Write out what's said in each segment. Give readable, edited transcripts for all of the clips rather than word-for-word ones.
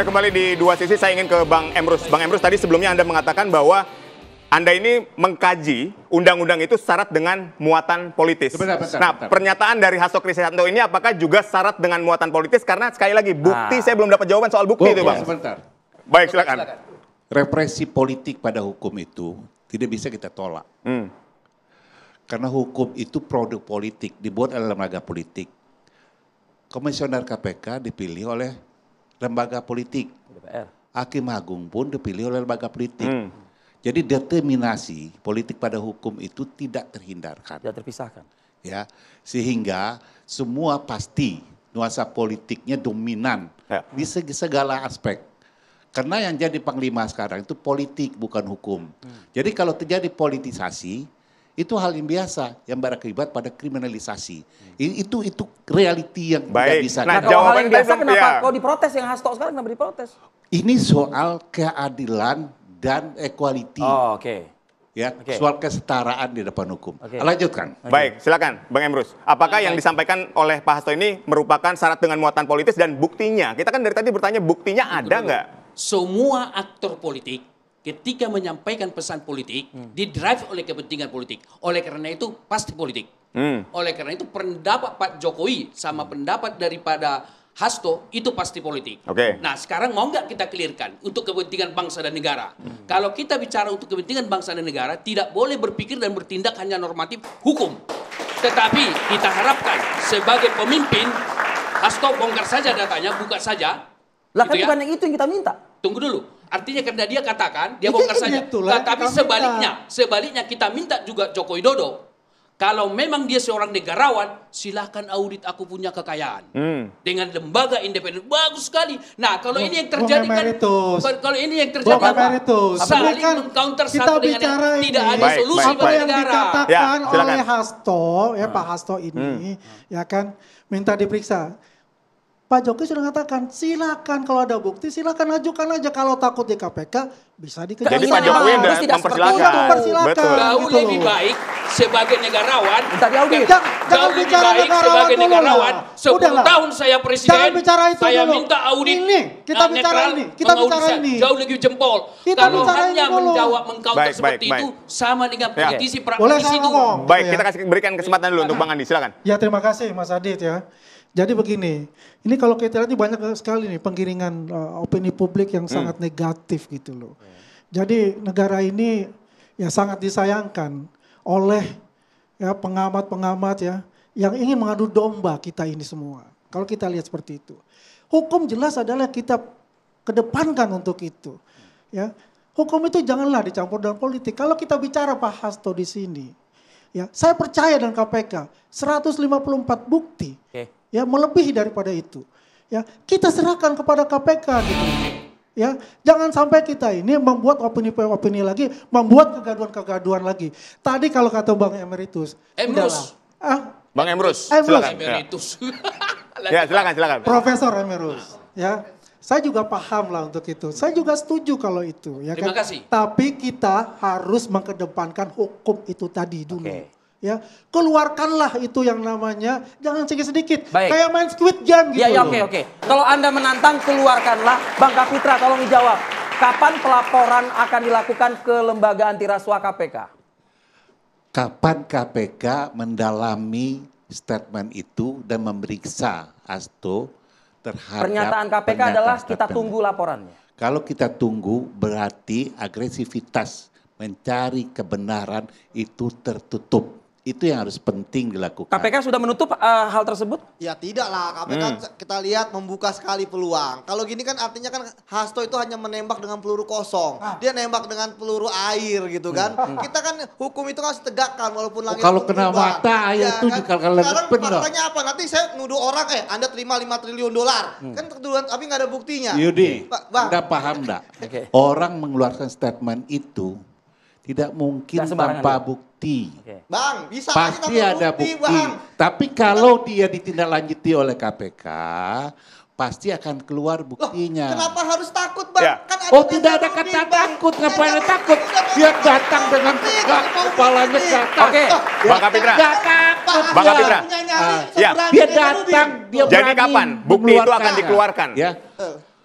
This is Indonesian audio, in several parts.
Anda kembali di Dua Sisi, saya ingin ke Bang Emrus. Bang Emrus, tadi sebelumnya Anda mengatakan bahwa Anda ini mengkaji undang-undang itu syarat dengan muatan politis. Bentar. Pernyataan dari Hasto Kristianto ini apakah juga syarat dengan muatan politis? Karena sekali lagi, bukti saya belum dapat jawaban soal bukti itu, Bang. Sebentar. Baik, silakan. Represi politik pada hukum itu tidak bisa kita tolak. Karena hukum itu produk politik, dibuat oleh lembaga politik. Komisioner KPK dipilih oleh lembaga politik. Hakim Agung pun dipilih oleh lembaga politik. Jadi determinasi politik pada hukum itu tidak terhindarkan. Tidak terpisahkan. Ya, sehingga semua pasti nuansa politiknya dominan di segala aspek. Karena yang jadi panglima sekarang itu politik bukan hukum. Jadi kalau terjadi politisasi itu hal yang biasa yang berakibat pada kriminalisasi. Itu realiti yang tidak bisa. Nah, kalau hal yang biasa kenapa kok diprotes yang Hasto sekarang kenapa diprotes? Ini soal keadilan dan equality. Oh, oke. Ya, soal kesetaraan di depan hukum. Lanjutkan. Baik, silakan Bang Emrus. Apakah yang disampaikan oleh Pak Hasto ini merupakan syarat dengan muatan politis dan buktinya? Kita kan dari tadi bertanya buktinya ada nggak? Semua aktor politik ketika menyampaikan pesan politik didrive oleh kepentingan politik. Oleh karena itu pasti politik. Oleh karena itu pendapat Pak Jokowi sama pendapat daripada Hasto itu pasti politik. Nah sekarang mau nggak kita clearkan untuk kepentingan bangsa dan negara. Kalau kita bicara untuk kepentingan bangsa dan negara tidak boleh berpikir dan bertindak hanya normatif hukum. Tetapi kita harapkan sebagai pemimpin Hasto bongkar saja datanya, buka saja. Lah kan bukan yang itu yang kita minta. Tunggu dulu. Artinya karena dia katakan dia bongkar saja. Tetapi sebaliknya kita minta juga Joko Widodo. Kalau memang dia seorang negarawan, silahkan audit aku punya kekayaan. Dengan lembaga independen, bagus sekali. Nah, kalau ini yang terjadi kan, kalau ini yang terjadi saling mengcounter satu dengan yang tidak ada solusi bagi negara. Apa yang dikatakan oleh Hasto, ya Pak Hasto ini, ya kan, minta diperiksa. Pak Jokowi sudah mengatakan, silakan kalau ada bukti, silakan ajukan aja. Kalau takut di KPK, bisa dikejar. Jadi Pak Jokowi udah mempersilahkan. Jauh lebih baik sebagai negarawan. Jangan bicara sebagai negarawan. 10 tahun saya presiden, saya dulu. minta audit. Ini, kita bicara ini. Kita bicara ini. Jauh lebih jempol. Kalau hanya menjawab mengcounter seperti itu, sama dengan politisi praktisi itu. Baik, kita kasih berikan kesempatan dulu untuk Bang Andi, silakan. Ya terima kasih Mas Adit ya. Jadi begini, ini kalau kita lihat ini banyak sekali nih penggiringan opini publik yang sangat negatif gitu loh. Jadi negara ini ya sangat disayangkan oleh ya pengamat-pengamat ya yang ingin mengadu domba kita ini semua. Kalau kita lihat seperti itu. Hukum jelas adalah kita kedepankan untuk itu. Ya, hukum itu janganlah dicampur dengan politik. Kalau kita bicara Pak Hasto di sini, ya saya percaya dengan KPK 154 bukti. Ya melebihi daripada itu. Ya, kita serahkan kepada KPK gitu. Ya, jangan sampai kita ini membuat opini-opini lagi, membuat kegaduhan-kegaduhan lagi. Tadi kalau kata Bang Emeritus, Bang Emrus, silakan. Ya, silakan. Profesor Emeritus, ya. Saya juga paham lah untuk itu. Saya juga setuju kalau itu, ya kan. Terima kasih. Tapi kita harus mengedepankan hukum itu tadi dulu. Ya, keluarkanlah itu yang namanya jangan sedikit-sedikit. Kayak main Squid Game gitu. Ya, oke. Kalau Anda menantang keluarkanlah. Bang Kapitra tolong dijawab. Kapan pelaporan akan dilakukan ke lembaga antirasuah KPK? Kapan KPK mendalami statement itu dan memeriksa Hasto terhadap pernyataan KPK adalah kita tunggu laporannya. Kalau kita tunggu berarti agresivitas mencari kebenaran itu tertutup. Itu yang harus penting dilakukan. KPK sudah menutup hal tersebut? Ya tidak lah, KPK kita lihat membuka sekali peluang. Kalau gini kan artinya kan Hasto itu hanya menembak dengan peluru kosong. Dia nembak dengan peluru air gitu kan. Kita kan hukum itu harus tegakkan walaupun langit kalau kena mata air itu juga kalau sekarang faktanya apa? Nanti saya nuduh orang Anda terima 5 triliun dolar. Kan ketuduhan tapi nggak ada buktinya. Yudi, Anda paham enggak? Orang mengeluarkan statement itu tidak mungkin tanpa bukti. Bang, bisa pasti ada bukti. Bang. Tapi kalau dia ditindaklanjuti oleh KPK, pasti akan keluar buktinya. Kenapa harus takut, Bang? Ya. Kan tidak ada kata takut. Ngapain takut? Dia datang dengan kepalanya gatal. Bang Kapitra. Gak takut. Bang Kapitra. Dia datang, dia berani. Jadi kapan bukti itu akan dikeluarkan? Ya.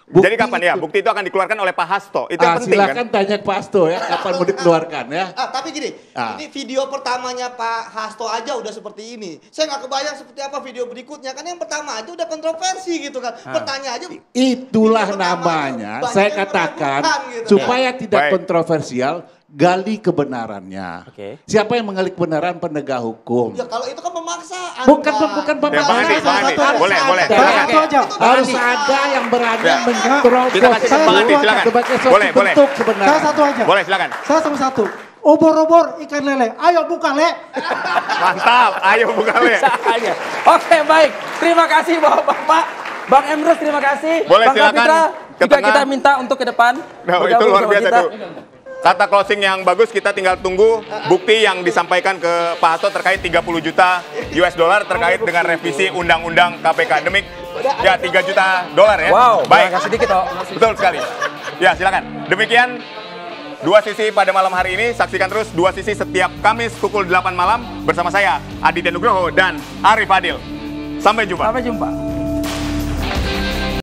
Jadi kapan ya? Bukti itu akan dikeluarkan oleh Pak Hasto. Itu yang penting silakan kan? tanya ke Pak Hasto ya, kapan mau dikeluarkan ya. Tapi gini, ini video pertamanya Pak Hasto aja udah seperti ini. Saya nggak kebayang seperti apa video berikutnya. Kan yang pertama aja udah kontroversi gitu kan. Pertanyaan aja. Itulah namanya, saya katakan gitu, supaya tidak kontroversial, gali kebenarannya. Siapa yang menggali kebenaran? Penegak hukum. Ya kalau itu kan pemaksaan. Bukan pemaksaan. Boleh. Harus ada yang berani mencontrol. Kita kasih ke Bang Andi, silakan. Boleh. Saya satu aja. Boleh, silakan. Saya satu. Obor-obor ikan lele. Ayo buka, Le. Mantap, ayo buka, Le. Oke, baik. Terima kasih Bapak-bapak. Bang Emrus terima kasih. Boleh, Bang silakan Kapitra ke juga tengah. kita minta untuk ke depan. Nah, itu luar biasa tuh. Kata closing yang bagus, kita tinggal tunggu bukti yang disampaikan ke Pak Hasto terkait 30 juta US dollar terkait dengan revisi Undang-Undang KPK. Demik, ya 3 juta dolar ya. Wow, baik. sedikit toh. Betul sekali. Ya, silakan. Demikian Dua Sisi pada malam hari ini. Saksikan terus Dua Sisi setiap Kamis pukul 8 malam bersama saya, Aditya Nugroho dan Arif Adil. Sampai jumpa. Sampai jumpa.